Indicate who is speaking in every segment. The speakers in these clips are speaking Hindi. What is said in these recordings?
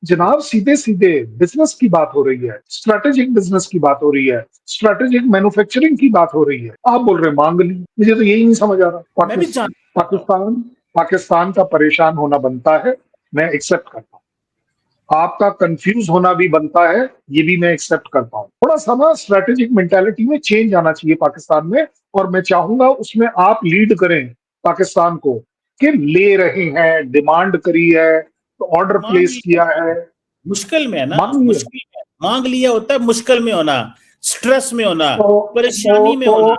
Speaker 1: जनाब सीधे सीधे बिजनेस की बात हो रही है, स्ट्रेटेजिक बिजनेस की बात हो रही है, स्ट्रेटेजिक मैन्युफैक्चरिंग की बात हो रही है। आप बोल रहे हैं मांग ली। मुझे तो यही नहीं समझ आ रहा।
Speaker 2: मैं भी जान
Speaker 1: पाकिस्तान पाकिस्तान का परेशान होना बनता है, मैं एक्सेप्ट करता हूँ। आपका कंफ्यूज होना भी बनता है, ये भी मैं एक्सेप्ट करता हूँ। थोड़ा सा ना स्ट्रेटेजिक मेंटालिटी में चेंज आना चाहिए पाकिस्तान में, और मैं चाहूंगा उसमें आप लीड करें पाकिस्तान को, कि ले रहे हैं, डिमांड करी है, तो ऑर्डर
Speaker 2: मांग
Speaker 1: प्लेस
Speaker 2: लिया,
Speaker 1: किया है,
Speaker 2: मुश्किल में है ना,
Speaker 1: मांगिए।
Speaker 2: मुश्किल में मांग लिया होता है, मुश्किल में होना, स्ट्रेस में होना,
Speaker 1: तो
Speaker 2: परेशानी में
Speaker 1: तो
Speaker 2: होना।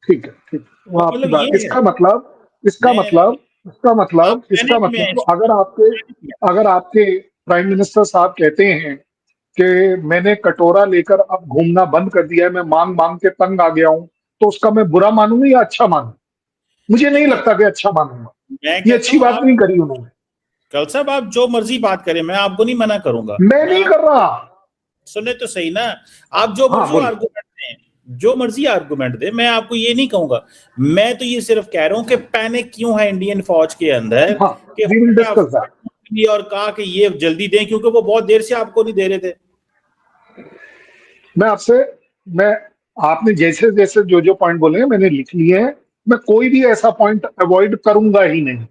Speaker 1: ठीक है, ठीक है, वो
Speaker 2: तो
Speaker 1: आपकी
Speaker 2: मतलब
Speaker 1: बात।
Speaker 2: ये है,
Speaker 1: इसका मतलब इसका
Speaker 2: मैं
Speaker 1: मतलब इसका
Speaker 2: आप
Speaker 1: मतलब इसका
Speaker 2: पैनिक में
Speaker 1: मतलब अगर आपके प्राइम मिनिस्टर साहब कहते हैं कि मैंने कटोरा लेकर अब घूमना बंद कर दिया है, मैं मांग मांग के तंग आ गया हूं, तो उसका मैं बुरा मानूंगा या अच्छा मानूंगा? मुझे नहीं
Speaker 2: देखिए,
Speaker 1: लगता कि अच्छा मानूंगा।
Speaker 2: मैं
Speaker 1: ये
Speaker 2: कहता
Speaker 1: अच्छी
Speaker 2: हूँ
Speaker 1: बात
Speaker 2: आप
Speaker 1: नहीं करी उन्होंने।
Speaker 2: कल साहब आप जो मर्जी बात करें, मैं आपको नहीं मना करूंगा,
Speaker 1: मैं
Speaker 2: मैं
Speaker 1: नहीं
Speaker 2: आप
Speaker 1: कर रहा।
Speaker 2: सुने तो सही ना। आप जो
Speaker 1: हाँ
Speaker 2: मर्जी
Speaker 1: बोलिए।
Speaker 2: आर्गुमेंट दें, जो मर्जी आर्गुमेंट दें, मैं आपको ये नहीं कहूंगा। मैं तो ये सिर्फ कह रहा हूं कि पैनिक क्यों है इंडियन फौज के अंदर,
Speaker 1: हाँ,
Speaker 2: कि
Speaker 1: वी विल डिस्कस
Speaker 2: फटाफट
Speaker 1: दैट।
Speaker 2: मांग लिया और कहा कि ये जल्दी दें, क्योंकि वो बहुत देर से आपको नहीं दे रहे थे।
Speaker 1: मैं आपसे मैं आपने जैसे जैसे जो जो पॉइंट बोले हैं मैंने लिख लिए हैं। मैं कोई भी ऐसा पॉइंट अवॉइड करूंगा ही नहीं।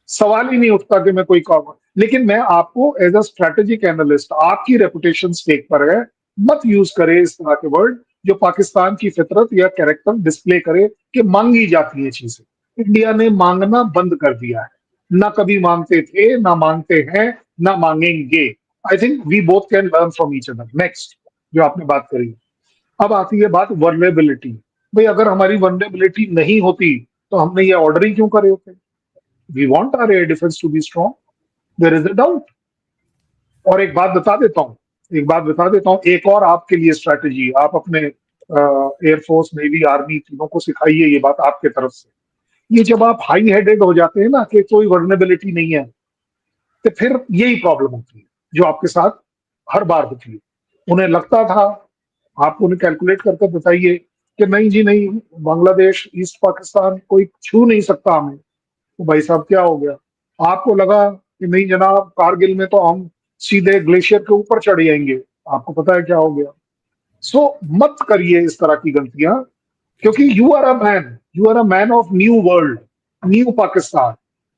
Speaker 1: सवाल ही नहीं उठता कि मैं कोई कहूंगा। लेकिन मैं आपको एज अ स्ट्रेटेजिक एनालिस्ट, आपकी रेपुटेशन स्टेक पर है, मत यूज करे इस तरह के वर्ड जो पाकिस्तान की फितरत या कैरेक्टर डिस्प्ले करे कि मांगी जाती है चीजें। इंडिया ने मांगना बंद कर दिया है। ना कभी मांगते थे, ना मांगते हैं, ना मांगेंगे। I think we both can learn from each other. Next जो आपने बात करी, अब आती है बात वर्नेबिलिटी। भाई अगर हमारी वर्नेबिलिटी नहीं होती तो हमने ये ऑर्डर ही क्यों करे होते? We want our air defence to be strong, there is a doubt. और एक बात बता देता हूँ, एक और आपके लिए स्ट्रैटेजी, आप अपने एयरफोर्स, नेवी, आर्मी तीनों को सिखाइए ये बात आपके तरफ से। ये जब आप हाई हेडेड हो जाते हैं ना कि कोई वर्नेबिलिटी नहीं है, तो फिर यही प्रॉब्लम होती है जो आपके साथ हर बार होती है। उन्हें लगता था, आप उन्हें कैलकुलेट करके बताइए कि नहीं जी नहीं, बांग्लादेश, ईस्ट पाकिस्तान कोई छू नहीं सकता हमें। तो भाई साहब क्या हो गया? आपको लगा कि नहीं जनाब, कारगिल में तो हम सीधे ग्लेशियर के ऊपर चढ़ जाएंगे। आपको पता है क्या हो गया? सो मत करिए इस तरह की गलतियां, क्योंकि you are a man of new world, new Pakistan.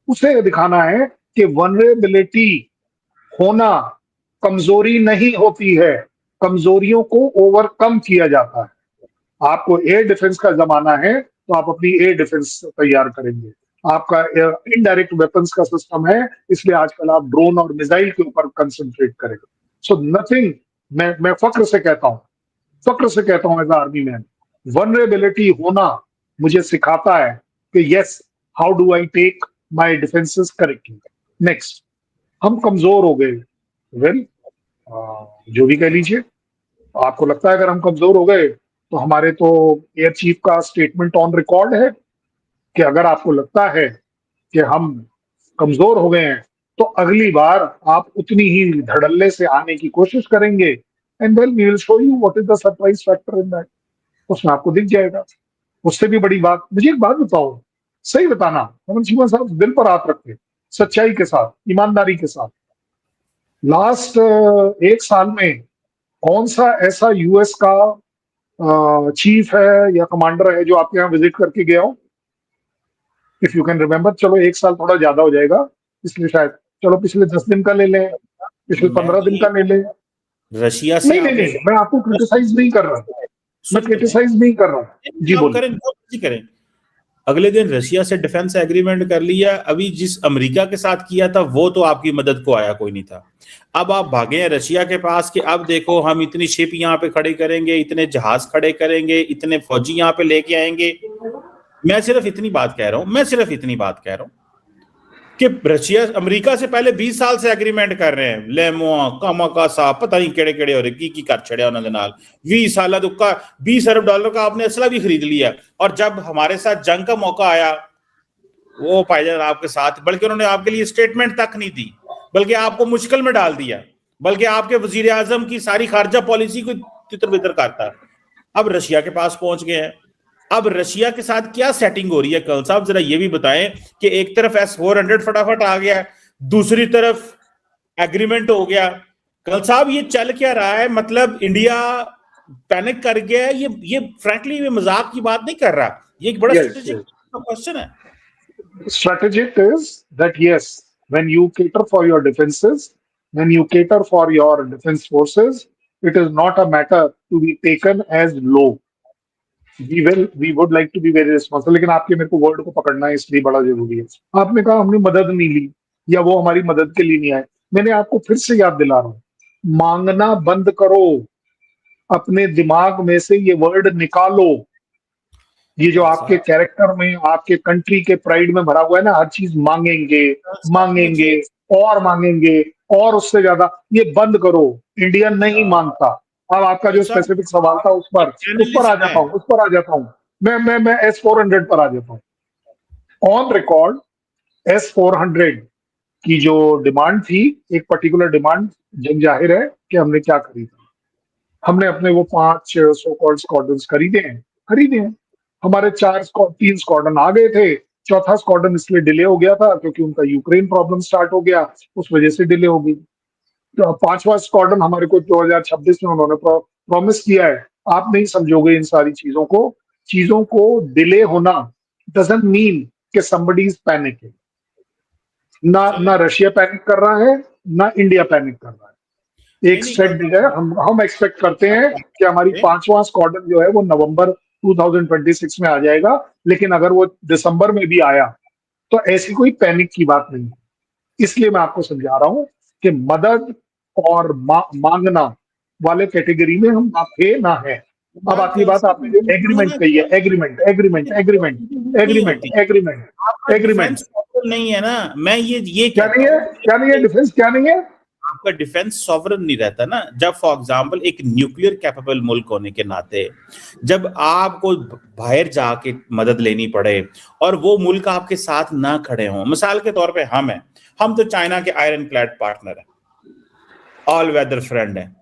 Speaker 1: उसे दिखाना है कि वनरेबिलिटी होना कमजोरी नहीं होती है, कमजोरियों को ओवरकम किया जाता है। आपको एयर डिफेंस का जमाना है तो आप अपनी एयर डिफेंस तैयार करेंगे। आपका इनडायरेक्ट वेपन्स का सिस्टम है, इसलिए आजकल आप ड्रोन और मिसाइल के ऊपर कंसंट्रेट करेंगे। सो नथिंग, मैं फक्र से कहता हूं एज आर्मी मैन, वनरेबिलिटी होना मुझे सिखाता है कि yes, how do I take my defences correctly. Next, हम कमजोर हो गए। वेल, जो भी कह लीजिए। आपको लगता है अगर हम कमजोर हो गए तो हमारे तो एयर चीफ का स्टेटमेंट ऑन रिकॉर्ड है कि अगर आपको लगता है कि हम कमजोर हो गए हैं तो अगली बार आप उतनी ही धड़ल्ले से आने की कोशिश करेंगे, and well we will show you what is the surprise factor in that. उसमें आपको दिख जाएगा। उससे भी बड़ी बात, मुझे एक बात बताओ, सही बताना, अमन चीमा साहब दिल पर हाथ रखते, सच्चाई के साथ, ईमानदारी के साथ, लास्ट एक साल में कौन सा ऐसा यूएस का चीफ है या कमांडर है जो आपके यहाँ विजिट करके गया हो? If you can remember. चलो एक साल थोड़ा ज्यादा हो जाएगा इसलिए शायद, चलो पिछले 10 दिन का ले लें, पिछले
Speaker 2: मैं
Speaker 1: 15 दिन
Speaker 2: तो
Speaker 1: का ले लें।
Speaker 2: रशिया से
Speaker 1: नहीं नहीं
Speaker 2: आपने
Speaker 1: नहीं, मैं आपको क्रिटिसाइज नहीं कर रहा हूँ। मैं
Speaker 2: सुन तो लें,
Speaker 1: क्रिटिसाइज नहीं कर रहा हूँ। जी
Speaker 2: आप
Speaker 1: बोलिए।
Speaker 2: करें जो मर्जी करें। अगले दिन रशिया से डिफेंस एग्रीमेंट कर लिया, अभी जिस अमेरिका के साथ किया था वो तो आपकी मदद को आया कोई नहीं था। अब आप भागे हैं रशिया के पास कि अब देखो हम इतनी शिप यहाँ पे खड़े करेंगे, इतने जहाज खड़े करेंगे, इतने फौजी यहाँ पे लेके आएंगे। मैं सिर्फ इतनी बात कह रहा हूं, मैं सिर्फ इतनी बात कह रहा हूं कि रशिया अमेरिका से पहले 20 साल से एग्रीमेंट कर रहे हैं, लेमो कामाकासा पता नहीं केड़े केड़े हो रहे की कर छड़िया उन्होंने नाल 20 साल दुक्का $20 अरब का आपने असला भी खरीद लिया। और जब हमारे साथ जंग का मौका आया, वो भाईजान आपके साथ, बल्कि उन्होंने आपके लिए स्टेटमेंट तक नहीं दी, बल्कि आपको मुश्किल में डाल दिया, बल्कि आपके वजीर आजम की सारी खारजा पॉलिसी को तितर बितर करता। अब रशिया के पास पहुंच गए हैं। अब रशिया के साथ क्या सेटिंग हो रही है कल साहब, जरा ये भी बताएं कि एक तरफ S-400 फटाफट आ गया है, दूसरी तरफ एग्रीमेंट हो गया। कल साहब ये चल क्या रहा है, मतलब इंडिया पैनिक कर गया है, ये फ्रैंकली ये मजाक की बात नहीं कर रहा, ये एक बड़ा
Speaker 1: Yes,
Speaker 2: स्ट्रेटेजिक
Speaker 1: yes.
Speaker 2: क्वेश्चन है।
Speaker 1: Strategic is that yes, when you cater for your defenses, when you cater for your defense forces, it is not a matter to be taken as low. We would like to be very responsible. लेकिन आपके मेरे को वर्ड को पकड़ना है इसलिए बड़ा जरूरी है। आपने कहा हमने मदद नहीं ली या वो हमारी मदद के लिए नहीं आए। मैंने आपको फिर से याद दिला रहा हूँ, मांगना बंद करो, अपने दिमाग में से ये वर्ड निकालो। ये जो आपके कैरेक्टर में, आपके कंट्री के प्राइड में भरा हुआ है ना, हर चीज मांगेंगे मांगेंगे और मांगेंगे और उससे ज्यादा, ये बंद करो। इंडिया नहीं मांगता। अब आपका जो स्पेसिफिक सवाल था उस पर आ जाता हूँ, मैं S-400 पर आ जाता हूँ। ऑन रिकॉर्ड S-400 की जो डिमांड थी, एक पर्टिकुलर डिमांड जग जाहिर है कि हमने क्या खरीदा। हमने अपने वो 5 सो कॉल्ड स्क्वाड्रन्स खरीदे हैं। हमारे 3 स्क्वाड्रन आ गए थे, चौथा स्क्वाड्रन इसलिए डिले हो गया था क्योंकि उनका यूक्रेन प्रॉब्लम स्टार्ट हो गया, उस वजह से डिले हो गई। तो 5वां स्क्वाड्रन हमारे को 2026 में उन्होंने प्रॉमिस किया है। आप नहीं समझोगे इन सारी चीजों को डिले होना डजंट मीन कि समबडी इज पैनिकिंग। ना रशिया पैनिक कर रहा है, ना इंडिया पैनिक कर रहा है। एक सेट है, हम एक्सपेक्ट करते हैं कि हमारी 5वां स्क्वाड्रन जो है वो नवंबर 2026 में आ जाएगा, लेकिन अगर वो दिसंबर में भी आया तो ऐसी कोई पैनिक की बात नहीं है। इसलिए मैं आपको समझा रहा हूं कि मदद और मांगना वाले कैटेगरी में हम है ना है। अब आखिरी बात, आपने जो एग्रीमेंट कही है, एग्रीमेंट
Speaker 2: नहीं है ना। मैं ये
Speaker 1: क्या नहीं है डिफेंस क्या नहीं है?
Speaker 2: आपका डिफेंस सॉवरन नहीं रहता ना। जब फॉर एग्जांपल एक न्यूक्लियर कैपेबल मुल्क होने के नाते जब आपको बाहर जाके मदद लेनी पड़े और वो मुल्क आपके साथ ना खड़े हों, मिसाल के तौर पे हम तो चाइना के आयरन क्लैड पार्टनर हैं, ऑल वेदर फ्रेंड है।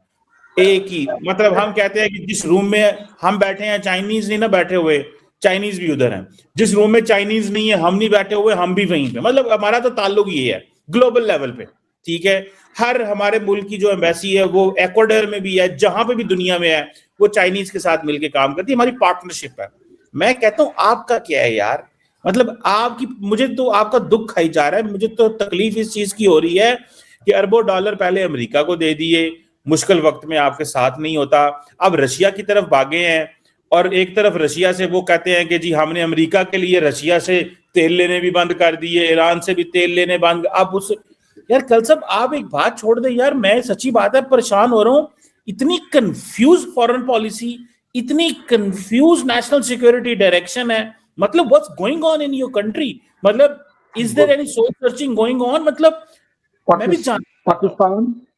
Speaker 2: एक ही मतलब हम कहते हैं कि जिस रूम में हम बैठे हैं चाइनीज नहीं ना बैठे हुए, चाइनीज भी उधर हैं। जिस रूम में चाइनीज नहीं है, हम नहीं बैठे हुए, हम भी वहीं पे। मतलब हमारा तो ताल्लुक ये है ग्लोबल लेवल पे, ठीक है। हर हमारे मुल्क की जो एम्बेसी है वो इक्वाडोर में भी है, जहां पे भी दुनिया में है वो चाइनीज के साथ मिलकर काम करती है, हमारी पार्टनरशिप है। मैं कहता हूं आपका क्या है यार, मतलब मुझे तो आपका दुख खाई जा रहा है। मुझे तो तकलीफ इस चीज की हो रही है कि अरबों डॉलर पहले अमेरिका को दे दिए, मुश्किल वक्त में आपके साथ नहीं होता, अब रशिया की तरफ भागे हैं। और एक तरफ रशिया से वो कहते हैं कि जी हमने अमेरिका के लिए रशिया से तेल लेने भी बंद कर दिए, ईरान से भी तेल लेने बंद। अब उस यार कल सब आप एक बात छोड़ दे यार, मैं सच्ची बात है परेशान हो रहा हूं। इतनी कंफ्यूज फॉरेन पॉलिसी, इतनी कंफ्यूज नेशनल सिक्योरिटी डायरेक्शन है। मतलब what's going on in your country? मतलब is there any soul searching going on? मतलब मैं भी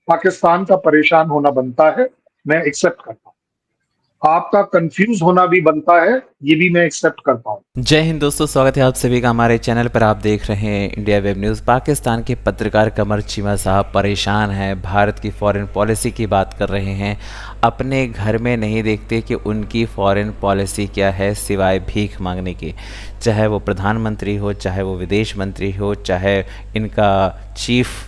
Speaker 1: पाकिस्तान का परेशान होना बनता है, मैं एक्सेप्ट करता हूं। आपका कंफ्यूज होना भी बनता है, ये भी मैं एक्सेप्ट करता हूं।
Speaker 3: जय हिंद दोस्तों, स्वागत है आप सभी का हमारे चैनल पर। आप देख रहे हैं इंडिया वेब न्यूज़। पाकिस्तान के पत्रकार कमर चीमा साहब परेशान हैं, भारत की फॉरेन पॉलिसी की बात कर रहे हैं। अपने घर में नहीं देखते कि उनकी फॉरेन पॉलिसी क्या है सिवाय भीख मांगने की। चाहे वो प्रधानमंत्री हो, चाहे वो विदेश मंत्री हो, चाहे इनका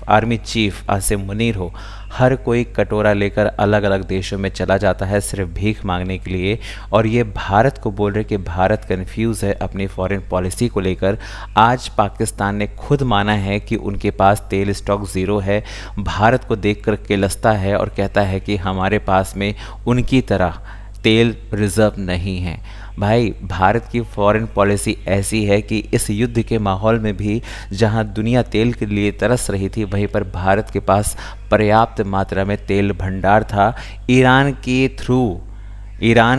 Speaker 3: आर्मी चीफ आसिम मुनीर हो, हर कोई कटोरा लेकर अलग अलग देशों में चला जाता है सिर्फ भीख मांगने के लिए। और ये भारत को बोल रहे कि भारत कंफ्यूज है अपनी फॉरेन पॉलिसी को लेकर। आज पाकिस्तान ने खुद माना है कि उनके पास तेल स्टॉक ज़ीरो है, भारत को देखकर किलसता है और कहता है कि हमारे पास में उनकी तरह तेल रिजर्व नहीं है। भाई, भारत की फॉरेन पॉलिसी ऐसी है कि इस युद्ध के माहौल में भी जहां दुनिया तेल के लिए तरस रही थी, वहीं पर भारत के पास पर्याप्त मात्रा में तेल भंडार था। ईरान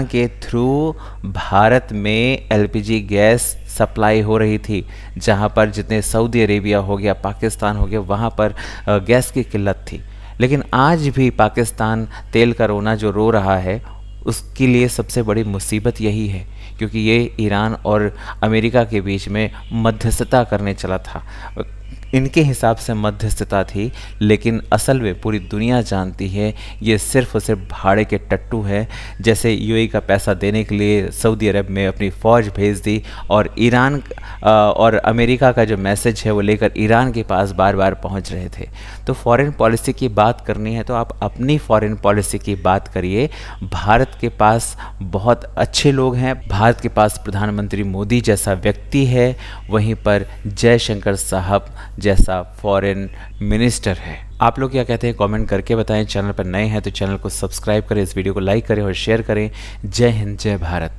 Speaker 3: के थ्रू भारत में एलपीजी गैस सप्लाई हो रही थी, जहां पर जितने सऊदी अरेबिया हो गया, पाकिस्तान हो गया, वहां पर गैस की किल्लत थी। लेकिन आज भी पाकिस्तान तेल का रोना जो रो रहा है, उसके लिए सबसे बड़ी मुसीबत यही है क्योंकि ये ईरान और अमेरिका के बीच में मध्यस्थता करने चला था। इनके हिसाब से मध्यस्थता थी, लेकिन असल में पूरी दुनिया जानती है ये सिर्फ और सिर्फ भाड़े के टट्टू है। जैसे यूएई का पैसा देने के लिए सऊदी अरब में अपनी फ़ौज भेज दी और ईरान और अमेरिका का जो मैसेज है वो लेकर ईरान के पास बार बार पहुंच रहे थे। तो फॉरेन पॉलिसी की बात करनी है तो आप अपनी फॉरेन पॉलिसी की बात करिए। भारत के पास बहुत अच्छे लोग हैं, भारत के पास प्रधानमंत्री मोदी जैसा व्यक्ति है, वहीं पर जयशंकर साहब जैसा फॉरेन मिनिस्टर है। आप लोग क्या कहते हैं कमेंट करके बताएं। चैनल पर नए हैं तो चैनल को सब्सक्राइब करें, इस वीडियो को लाइक करें और शेयर करें। जय हिंद, जय भारत।